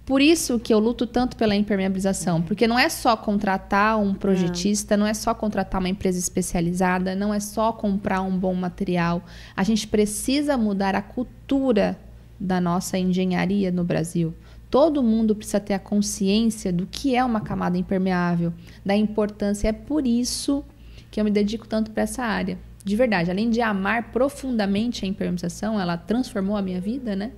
Por isso que eu luto tanto pela impermeabilização, porque não é só contratar um projetista, não é só contratar uma empresa especializada, não é só comprar um bom material. A gente precisa mudar a cultura da nossa engenharia no Brasil. Todo mundo precisa ter a consciência do que é uma camada impermeável, da importância. É por isso que eu me dedico tanto para essa área. De verdade, além de amar profundamente a impermeabilização, ela transformou a minha vida, né?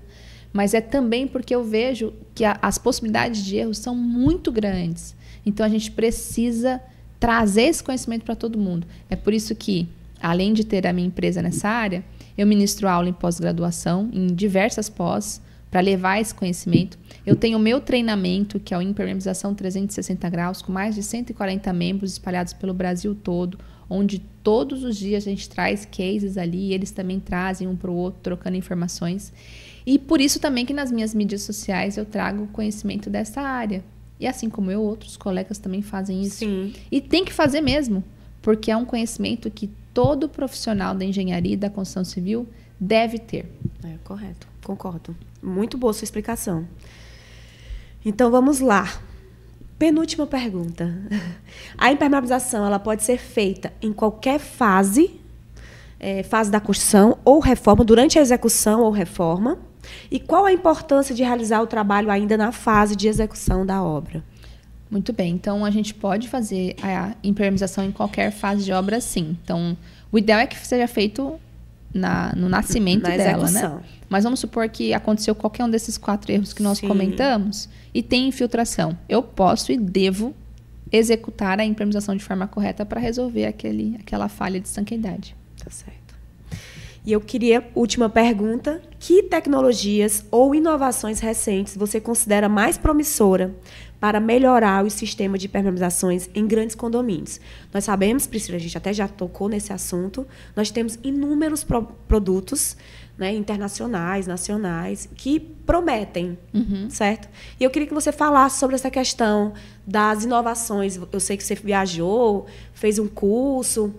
Mas é também porque eu vejo que as possibilidades de erro são muito grandes. Então, a gente precisa trazer esse conhecimento para todo mundo. É por isso que, além de ter a minha empresa nessa área, eu ministro aula em pós-graduação, em diversas pós, para levar esse conhecimento. Eu tenho o meu treinamento, que é o Impermeabilização 360 graus, com mais de 140 membros espalhados pelo Brasil todo, onde todos os dias a gente traz cases ali, e eles também trazem um para o outro, trocando informações. E por isso também que nas minhas mídias sociais eu trago conhecimento dessa área. E assim como eu, outros colegas também fazem isso. Sim. E tem que fazer mesmo, porque é um conhecimento que todo profissional da engenharia e da construção civil deve ter. É, correto, concordo. Muito boa sua explicação. Então, vamos lá. Penúltima pergunta. A impermeabilização, ela pode ser feita em qualquer fase da construção ou reforma, durante a execução ou reforma? E qual a importância de realizar o trabalho ainda na fase de execução da obra? Muito bem. Então, a gente pode fazer a impermeabilização em qualquer fase de obra, sim. Então, o ideal é que seja feito no nascimento dela, execução, né? Mas vamos supor que aconteceu qualquer um desses 4 erros que nós comentamos e tem infiltração. Eu posso e devo executar a impermeabilização de forma correta para resolver aquela falha de estanqueidade. Tá certo. E eu queria, última pergunta, que tecnologias ou inovações recentes você considera mais promissora para melhorar o sistema de impermeabilizações em grandes condomínios? Nós sabemos, Priscila, a gente até já tocou nesse assunto, nós temos inúmeros produtos, né, internacionais, nacionais, que prometem, certo? E eu queria que você falasse sobre essa questão das inovações. Eu sei que você viajou, fez um curso.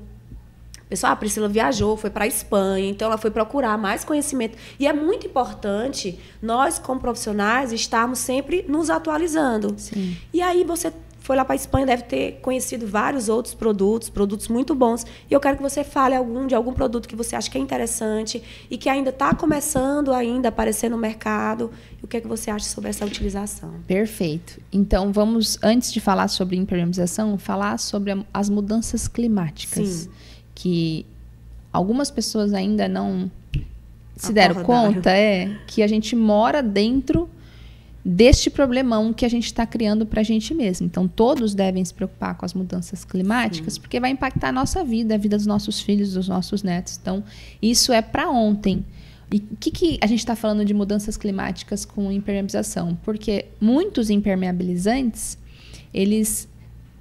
Pessoal, a Priscila viajou, foi para a Espanha, então ela foi procurar mais conhecimento. E é muito importante nós, como profissionais, estarmos sempre nos atualizando. Sim. E aí você foi lá para a Espanha, deve ter conhecido vários outros produtos muito bons. E eu quero que você fale de algum produto que você acha que é interessante e que ainda está começando a aparecer no mercado. E o que é que você acha sobre essa utilização? Perfeito. Então, vamos, antes de falar sobre impermeabilização, falar sobre as mudanças climáticas. Sim. Que algumas pessoas ainda não se deram conta, que a gente mora dentro deste problemão que a gente está criando para a gente mesmo. Então, todos devem se preocupar com as mudanças climáticas, porque vai impactar a nossa vida, a vida dos nossos filhos, dos nossos netos. Então, isso é para ontem. E o que a gente está falando de mudanças climáticas com impermeabilização? Porque muitos impermeabilizantes, eles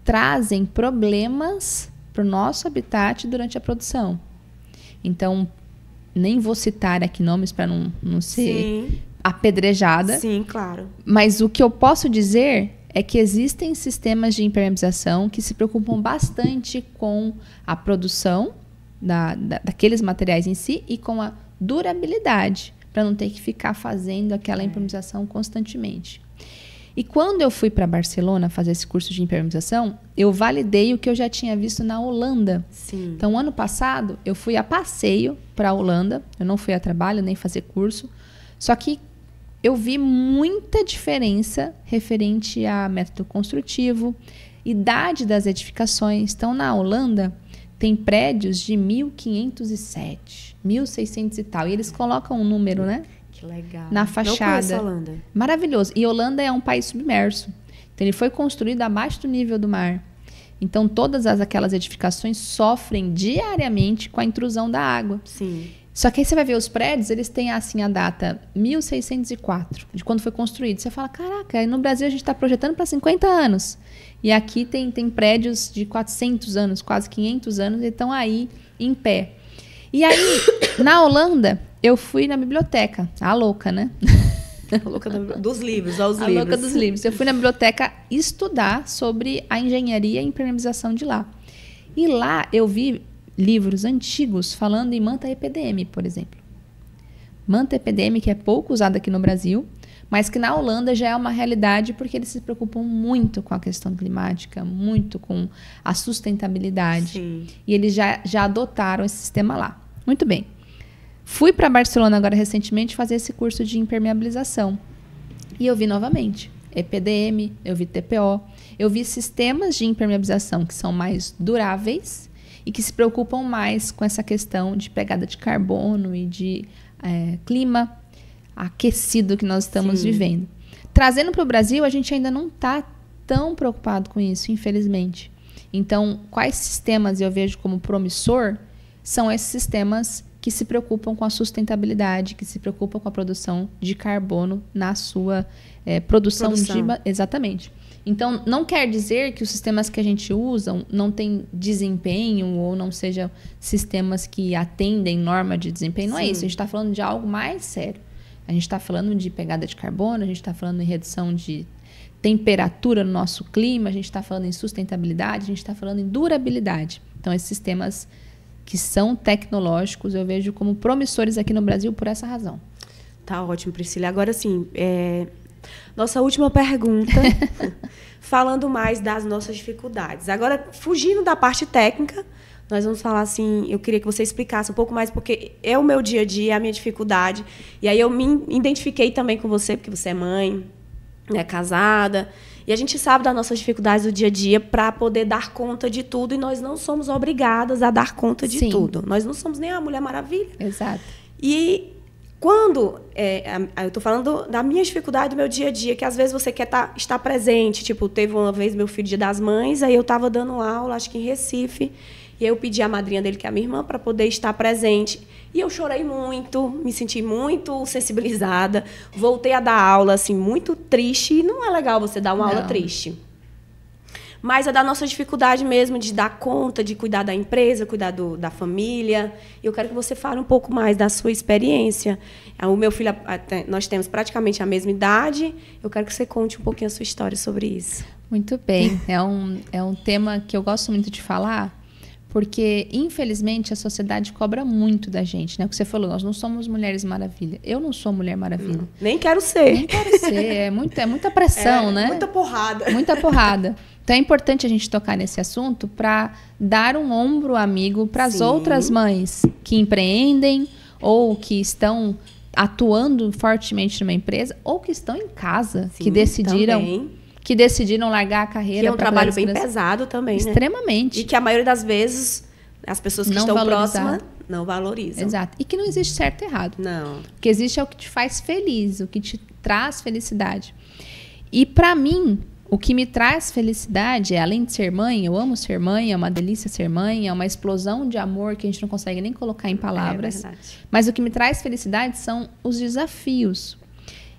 trazem problemas para o nosso habitat durante a produção. Então, nem vou citar aqui nomes para não ser apedrejada. Sim, claro. Mas o que eu posso dizer é que existem sistemas de impermeabilização que se preocupam bastante com a produção daqueles materiais em si e com a durabilidade, para não ter que ficar fazendo aquela impermeabilização constantemente. E quando eu fui para Barcelona fazer esse curso de impermeabilização, eu validei o que eu já tinha visto na Holanda. Sim. Então, ano passado, eu fui a passeio para a Holanda. Eu não fui a trabalho, nem fazer curso. Só que eu vi muita diferença referente a método construtivo, idade das edificações. Então, na Holanda, tem prédios de 1507, 1600 e tal. E eles colocam um número, né? Que legal. Na fachada. Não conheço a Holanda. Maravilhoso. E Holanda é um país submerso. Então, ele foi construído abaixo do nível do mar. Então, todas aquelas edificações sofrem diariamente com a intrusão da água. Sim. Só que aí você vai ver os prédios, eles têm assim a data 1604, de quando foi construído. Você fala, caraca, no Brasil a gente está projetando para 50 anos. E aqui tem prédios de 400 anos, quase 500 anos, e estão aí em pé. E aí, na Holanda, eu fui na biblioteca. A louca, né? A louca dos livros, aos livros. A louca dos livros. Eu fui na biblioteca estudar sobre a engenharia e impermeabilização de lá. E lá eu vi livros antigos falando em manta EPDM, por exemplo. Manta EPDM, que é pouco usada aqui no Brasil, mas que na Holanda já é uma realidade porque eles se preocupam muito com a questão climática, muito com a sustentabilidade. Sim. E eles já adotaram esse sistema lá. Muito bem. Fui para Barcelona agora recentemente fazer esse curso de impermeabilização. E eu vi novamente EPDM, eu vi TPO, eu vi sistemas de impermeabilização que são mais duráveis e que se preocupam mais com essa questão de pegada de carbono e de clima aquecido que nós estamos vivendo. Trazendo para o Brasil, a gente ainda não está tão preocupado com isso, infelizmente. Então, quais sistemas eu vejo como promissor são esses sistemas que se preocupam com a sustentabilidade, que se preocupam com a produção de carbono na sua produção. Exatamente. Então, não quer dizer que os sistemas que a gente usa não têm desempenho ou não sejam sistemas que atendem norma de desempenho. Não é isso. A gente está falando de algo mais sério. A gente está falando de pegada de carbono, a gente está falando em redução de temperatura no nosso clima, a gente está falando em sustentabilidade, a gente está falando em durabilidade. Então, esses sistemas que são tecnológicos, eu vejo como promissores aqui no Brasil por essa razão. Tá ótimo, Priscila. Agora sim, nossa última pergunta, falando mais das nossas dificuldades. Agora, fugindo da parte técnica, nós vamos falar assim, eu queria que você explicasse um pouco mais, porque é o meu dia a dia, a minha dificuldade. E aí eu me identifiquei também com você, porque você é mãe, né, casada. E a gente sabe das nossas dificuldades do dia a dia para poder dar conta de tudo. E nós não somos obrigadas a dar conta de tudo. Nós não somos nem a Mulher Maravilha. Exato. E quando... eu estou falando da minha dificuldade do meu dia a dia, que às vezes você quer estar presente. Tipo, teve uma vez meu filho Dia das Mães, aí eu estava dando aula, acho que em Recife. E aí eu pedi à madrinha dele, que é a minha irmã, para poder estar presente. E eu chorei muito, me senti muito sensibilizada. Voltei a dar aula, assim, muito triste. E não é legal você dar uma aula triste. Mas é da nossa dificuldade mesmo de dar conta, de cuidar da empresa, cuidar da família. E eu quero que você fale um pouco mais da sua experiência. O meu filho, nós temos praticamente a mesma idade. Eu quero que você conte um pouquinho a sua história sobre isso. Muito bem. É um tema que eu gosto muito de falar, porque, infelizmente, a sociedade cobra muito da gente, né? O que você falou, nós não somos Mulheres Maravilha. Eu não sou Mulher Maravilha. Nem quero ser. Nem quero ser. É muita pressão, né? Muita porrada. Muita porrada. Então, é importante a gente tocar nesse assunto para dar um ombro amigo para as outras mães que empreendem ou que estão atuando fortemente numa empresa ou que estão em casa, que decidiram largar a carreira. Que é um trabalho bem pesado também, né? Extremamente. E que a maioria das vezes as pessoas que estão próximas não valorizam. Exato. E que não existe certo e errado. Não. O que existe é o que te faz feliz, o que te traz felicidade. E para mim, o que me traz felicidade é, além de ser mãe, eu amo ser mãe, é uma delícia ser mãe, é uma explosão de amor que a gente não consegue nem colocar em palavras. É verdade. Mas o que me traz felicidade são os desafios.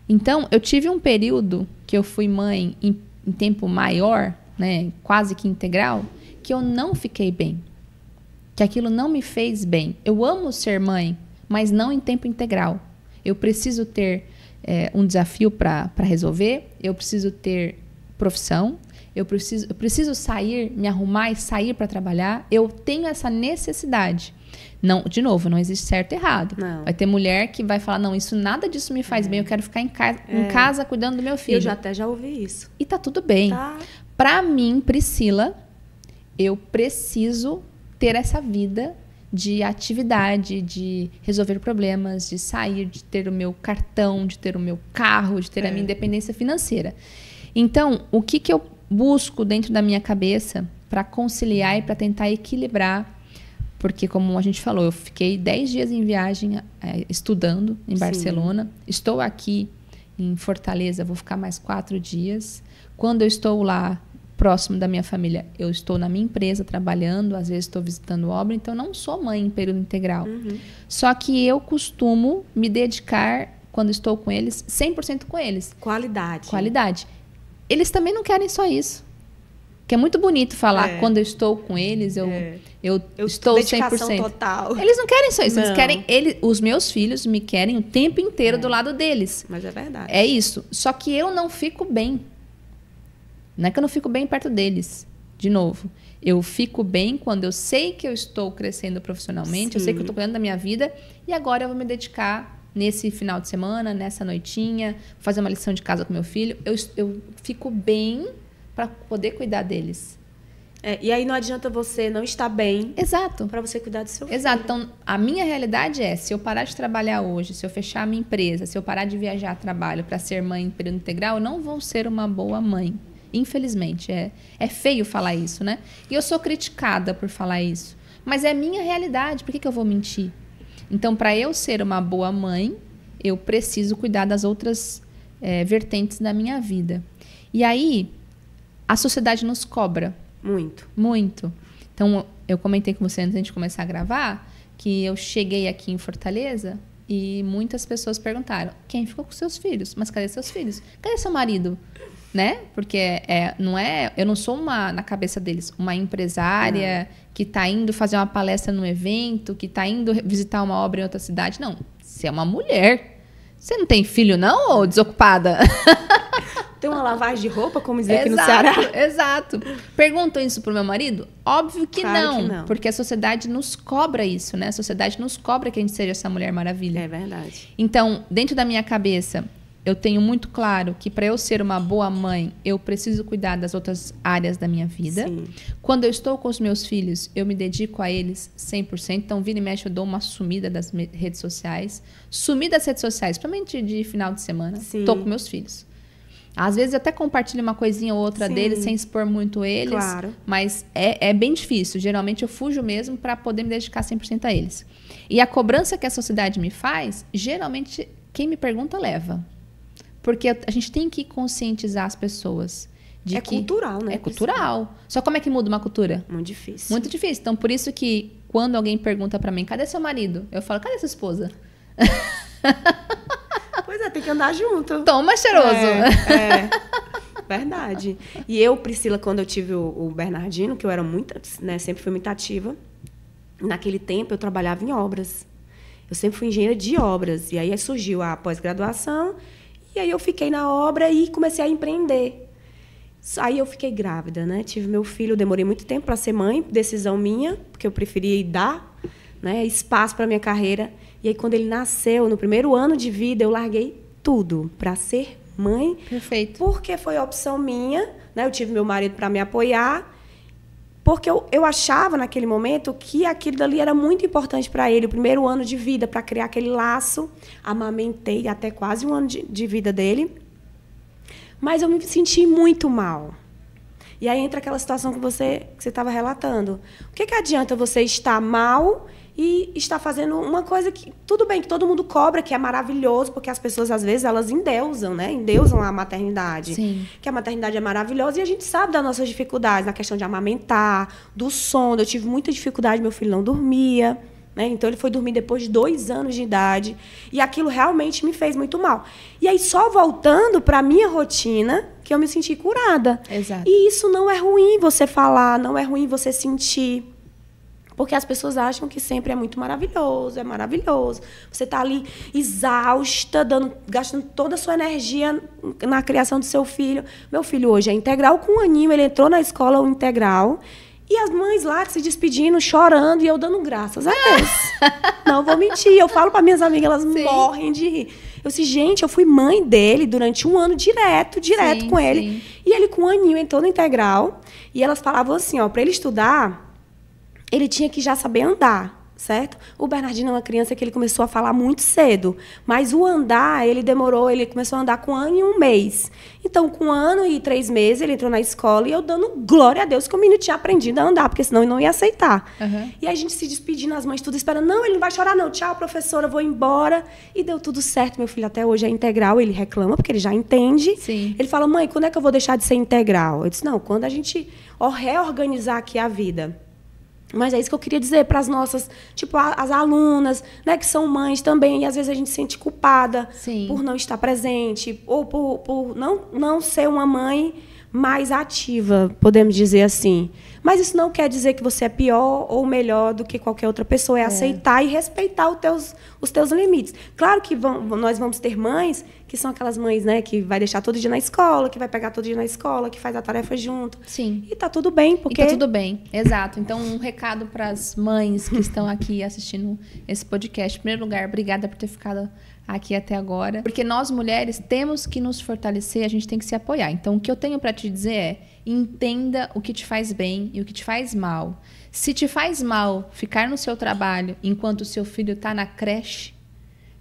Então, eu tive um período que eu fui mãe em tempo maior, né, quase que integral, que eu não fiquei bem. Que aquilo não me fez bem. Eu amo ser mãe, mas não em tempo integral. Eu preciso ter um desafio para resolver, eu preciso ter profissão, eu preciso sair, me arrumar e sair para trabalhar. Eu tenho essa necessidade. Não, de novo, não existe certo e errado. Não. Vai ter mulher que vai falar, não, nada disso me faz bem, eu quero ficar em casa cuidando do meu filho. Eu já ouvi isso. E tá tudo bem. Tá. Para mim, Priscila, eu preciso ter essa vida de atividade, de resolver problemas, de sair, de ter o meu cartão, de ter o meu carro, de ter a minha independência financeira. Então, o que eu busco dentro da minha cabeça para conciliar e para tentar equilibrar? Porque, como a gente falou, eu fiquei 10 dias em viagem estudando em Barcelona. Estou aqui em Fortaleza, vou ficar mais 4 dias. Quando eu estou lá, próximo da minha família, eu estou na minha empresa trabalhando, às vezes estou visitando obra, então não sou mãe em período integral. Só que eu costumo me dedicar, quando estou com eles, 100% com eles. Qualidade. Eles também não querem só isso. Que é muito bonito falar, quando eu estou com eles, eu estou 100%. Total. Eles não querem só isso, eles querem, os meus filhos me querem o tempo inteiro do lado deles. Mas é verdade. É isso. Só que eu não fico bem. Não é que eu não fico bem perto deles. De novo, eu fico bem quando eu sei que eu estou crescendo profissionalmente, eu sei que eu estou cuidando da minha vida, e agora eu vou me dedicar nesse final de semana, nessa noitinha, fazer uma lição de casa com meu filho. Eu fico bem para poder cuidar deles. E aí não adianta você não estar bem. Exato. Para você cuidar do seu filho. Exato. Então, a minha realidade é, se eu parar de trabalhar hoje, se eu fechar a minha empresa, se eu parar de viajar a trabalho para ser mãe em período integral, eu não vou ser uma boa mãe. Infelizmente. É feio falar isso, né? E eu sou criticada por falar isso. Mas é a minha realidade. Por que eu vou mentir? Então, para eu ser uma boa mãe, eu preciso cuidar das outras vertentes da minha vida. E aí, a sociedade nos cobra. Muito. Muito. Então, eu comentei com você antes de começar a gravar que eu cheguei aqui em Fortaleza e muitas pessoas perguntaram: quem ficou com seus filhos? Mas cadê seus filhos? Cadê seu marido? Né? Porque eu não sou na cabeça deles, uma empresária que está indo fazer uma palestra num evento, que está indo visitar uma obra em outra cidade. Não, você é uma mulher. Você não tem filho não, ô desocupada? Tem uma lavagem de roupa, como dizer aqui no Ceará? Exato. Perguntam isso pro meu marido? Óbvio que, claro não, que não. Porque a sociedade nos cobra isso, né? A sociedade nos cobra que a gente seja essa Mulher Maravilha. É verdade. Então, dentro da minha cabeça, eu tenho muito claro que para eu ser uma boa mãe, eu preciso cuidar das outras áreas da minha vida. Sim. Quando eu estou com os meus filhos, eu me dedico a eles 100%. Então, vira e mexe, eu dou uma sumida das redes sociais. Sumir das redes sociais, principalmente de final de semana. Estou com meus filhos. Às vezes eu até compartilho uma coisinha ou outra deles, sem expor muito eles. Claro. Mas é bem difícil. Geralmente eu fujo mesmo para poder me dedicar 100% a eles. E a cobrança que a sociedade me faz, geralmente quem me pergunta leva. Porque a gente tem que conscientizar as pessoas. De que cultural, né? É cultural. Só como é que muda uma cultura? Muito difícil. Muito difícil. Então, por isso que quando alguém pergunta para mim, cadê seu marido? Eu falo, cadê sua esposa? Pois é, tem que andar junto. Toma, cheiroso. Verdade. E eu, Priscila, quando eu tive o Bernardino, que eu era muito, né, sempre fui muito ativa, naquele tempo eu trabalhava em obras. Eu sempre fui engenheira de obras. E aí surgiu a pós-graduação, e aí eu fiquei na obra e comecei a empreender. Aí eu fiquei grávida, né? Tive meu filho, demorei muito tempo para ser mãe, decisão minha, porque eu preferia dar, né, espaço para minha carreira. E aí, quando ele nasceu, no primeiro ano de vida, eu larguei tudo para ser mãe. Perfeito. Porque foi opção minha, né? Eu tive meu marido para me apoiar, porque eu achava, naquele momento, que aquilo dali era muito importante para ele, o primeiro ano de vida, para criar aquele laço. Amamentei até quase um ano de vida dele. Mas eu me senti muito mal. E aí entra aquela situação que você estava relatando. O que adianta você estar mal e estar fazendo uma coisa que, tudo bem, que todo mundo cobra, que é maravilhoso, porque as pessoas, às vezes, elas endeusam, né? Endeusam a maternidade. Sim. Que a maternidade é maravilhosa e a gente sabe das nossas dificuldades, na questão de amamentar, do sono. Eu tive muita dificuldade, meu filho não dormia, né? Então, ele foi dormir depois de 2 anos de idade. E aquilo realmente me fez muito mal. E aí, só voltando para a minha rotina, que eu me senti curada. Exato. E isso não é ruim você falar, não é ruim você sentir. Porque as pessoas acham que sempre é muito maravilhoso, é maravilhoso. Você está ali exausta, gastando toda a sua energia na criação do seu filho. Meu filho hoje é integral com 1 aninho, ele entrou na escola integral. E as mães lá se despedindo, chorando, e eu dando graças a Deus. Não vou mentir, eu falo para minhas amigas, elas morrem de rir. Eu disse, gente, eu fui mãe dele durante 1 ano direto com ele. Sim. E ele com 1 aninho entrou no integral, e elas falavam assim, ó, para ele estudar, ele tinha que já saber andar, certo? O Bernardino é uma criança que ele começou a falar muito cedo, mas o andar, ele começou a andar com 1 ano e 1 mês. Então, com 1 ano e 3 meses, ele entrou na escola e eu dando glória a Deus que o menino tinha aprendido a andar, porque senão ele não ia aceitar. Uhum. E aí a gente se despedindo, as mães tudo esperando, não, ele não vai chorar não, tchau, professora, vou embora. E deu tudo certo, meu filho até hoje é integral, ele reclama, porque ele já entende. Sim. Ele fala, mãe, quando é que eu vou deixar de ser integral? Eu disse, não, quando a gente reorganizar aqui a vida. Mas é isso que eu queria dizer para as nossas, tipo, as alunas, né, que são mães também, e às vezes a gente se sente culpada por não estar presente, ou por não ser uma mãe mais ativa, podemos dizer assim. Mas isso não quer dizer que você é pior ou melhor do que qualquer outra pessoa. É aceitar e respeitar os teus limites. Claro que nós vamos ter mães que são aquelas mães, né, que vai deixar todo dia na escola, que vai pegar todo dia na escola, que faz a tarefa junto. Sim. E tá tudo bem, porque... E tá tudo bem, exato. Então, um recado para as mães que estão aqui assistindo esse podcast. Em primeiro lugar, obrigada por ter ficado aqui até agora. Porque nós, mulheres, temos que nos fortalecer, a gente tem que se apoiar. Então, o que eu tenho para te dizer é, Entenda o que te faz bem e o que te faz mal. Se te faz mal ficar no seu trabalho enquanto o seu filho está na creche,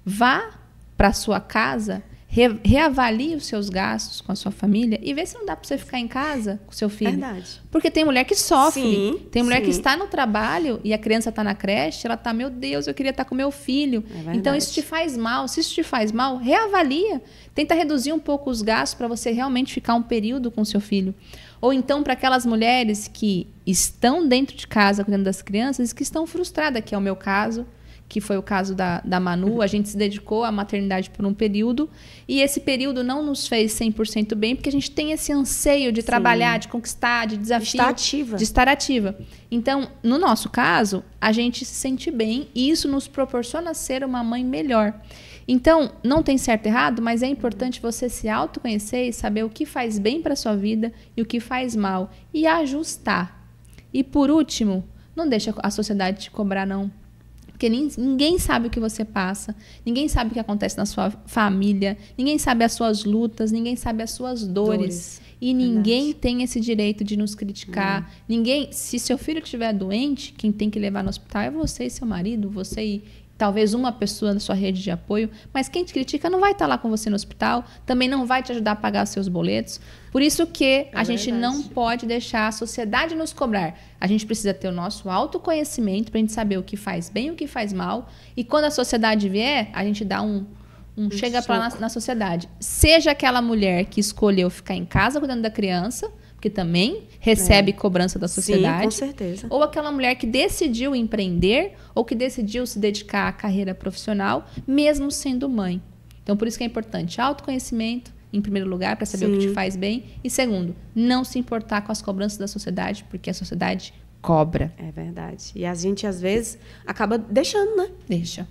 vá para sua casa, reavalie os seus gastos com a sua família e vê se não dá para você ficar em casa com o seu filho. Verdade. Porque tem mulher que sofre. Sim, tem mulher sim. que está no trabalho e a criança está na creche, ela está, meu Deus, eu queria estar com meu filho. Então isso te faz mal. Se isso te faz mal, reavalia. Tenta reduzir um pouco os gastos para você realmente ficar um período com o seu filho. Ou então para aquelas mulheres que estão dentro de casa cuidando das crianças e que estão frustradas, que é o meu caso, que foi o caso da Manu. A gente se dedicou à maternidade por um período e esse período não nos fez 100% bem, porque a gente tem esse anseio de trabalhar, de conquistar, de desafio. De estar ativa. Então, no nosso caso, a gente se sente bem e isso nos proporciona ser uma mãe melhor. Então, não tem certo e errado, mas é importante você se autoconhecer e saber o que faz bem para a sua vida e o que faz mal e ajustar. E por último, não deixa a sociedade te cobrar, não. Porque ninguém sabe o que você passa, ninguém sabe o que acontece na sua família, ninguém sabe as suas lutas, ninguém sabe as suas dores. E ninguém tem esse direito de nos criticar. Ninguém, se seu filho estiver doente, quem tem que levar no hospital é você e seu marido, você e talvez uma pessoa na sua rede de apoio, mas quem te critica não vai estar lá com você no hospital, também não vai te ajudar a pagar os seus boletos. Por isso que a gente não pode deixar a sociedade nos cobrar. A gente precisa ter o nosso autoconhecimento para a gente saber o que faz bem e o que faz mal. E quando a sociedade vier, a gente dá um chega para na sociedade. Seja aquela mulher que escolheu ficar em casa cuidando da criança, que também recebe cobrança da sociedade. Sim, com certeza. Ou aquela mulher que decidiu empreender ou que decidiu se dedicar à carreira profissional, mesmo sendo mãe. Então, por isso que é importante autoconhecimento, em primeiro lugar, para saber o que te faz bem. E segundo, não se importar com as cobranças da sociedade, porque a sociedade cobra. É verdade. E a gente, às vezes, acaba deixando, né? Deixa.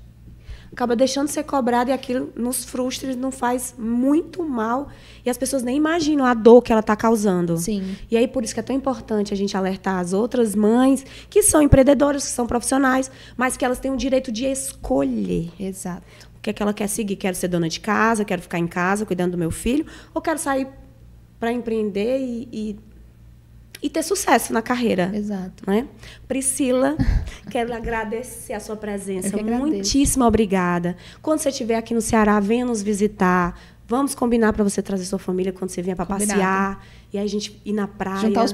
Acaba deixando de ser cobrado e aquilo nos frustra, nos faz muito mal. E as pessoas nem imaginam a dor que ela está causando. Sim. E aí, por isso que é tão importante a gente alertar as outras mães que são empreendedoras, que são profissionais, mas que elas têm o direito de escolher. Exato. O que é que ela quer seguir? Quero ser dona de casa, quero ficar em casa cuidando do meu filho, ou quero sair para empreender e ter sucesso na carreira. Exato. Né? Priscila, quero agradecer a sua presença. Eu que agradeço. Muitíssimo obrigada. Quando você estiver aqui no Ceará, venha nos visitar. Vamos combinar para você trazer sua família quando você vier para passear. E aí a gente ir na praia. Juntar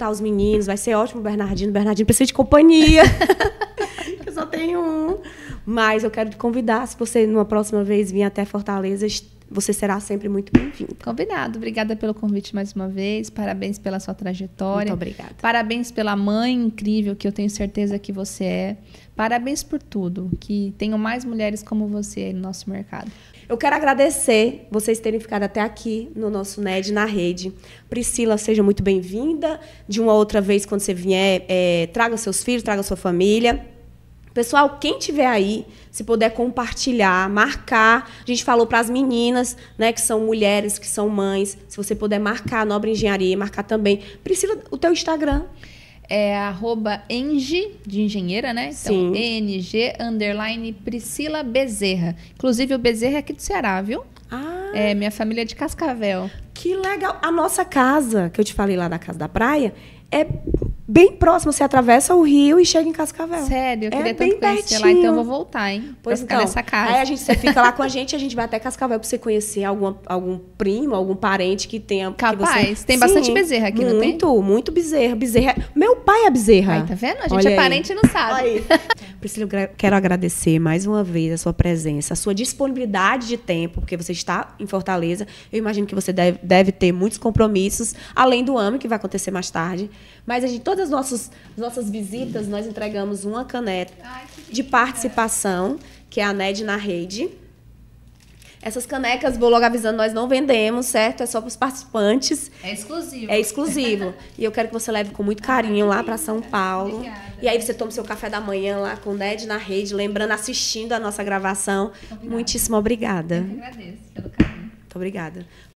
os meninos. Vai ser ótimo o Bernardino. O Bernardino precisa de companhia. Eu só tenho um. Mas eu quero te convidar, se você, numa próxima vez, vir até Fortaleza, você será sempre muito bem-vindo. Combinado. Obrigada pelo convite mais uma vez. Parabéns pela sua trajetória. Muito obrigada. Parabéns pela mãe incrível que eu tenho certeza que você é. Parabéns por tudo. Que tenham mais mulheres como você aí no nosso mercado. Eu quero agradecer vocês terem ficado até aqui no nosso NED na rede. Priscila, seja muito bem-vinda. De uma outra vez, quando você vier, traga seus filhos, traga sua família. Pessoal, quem tiver aí, se puder compartilhar, marcar. A gente falou para as meninas, né, que são mulheres, que são mães. Se você puder marcar a Nobre Engenharia, marcar também. Priscila, o teu Instagram. É @eng, de engenheira, né? Então, ENG, Priscila Bezerra. Inclusive, o Bezerra é aqui do Ceará, viu? É, minha família é de Cascavel. Que legal. A nossa casa, que eu te falei lá da Casa da Praia, é bem próximo. Você atravessa o rio e chega em Cascavel. Sério, eu queria bem tanto conhecer pertinho. lá, então eu vou voltar, hein? Pois pra ficar então, nessa casa. aí você fica lá com a gente vai até Cascavel pra você conhecer algum primo, algum parente que tenha... Capaz. Que você... Tem bastante Bezerra aqui, não tem? Muito Bezerra. Meu pai é Bezerra. Aí, tá vendo? A gente Olha é parente e não sabe. Aí. Priscila, eu quero agradecer mais uma vez a sua presença, a sua disponibilidade de tempo, porque você está em Fortaleza. Eu imagino que você deve ter muitos compromissos, além do AME, que vai acontecer mais tarde. Mas todas as nossas visitas, nós entregamos uma caneta de participação, que é a NED na rede. Essas canecas, vou logo avisando, nós não vendemos, certo? É só para os participantes. É exclusivo. É exclusivo. E eu quero que você leve com muito carinho lá para São Paulo. Obrigada. E aí você toma seu café da manhã lá com o NED na rede, lembrando, assistindo a nossa gravação. Muitíssimo obrigada. Eu que agradeço pelo carinho. Muito obrigada.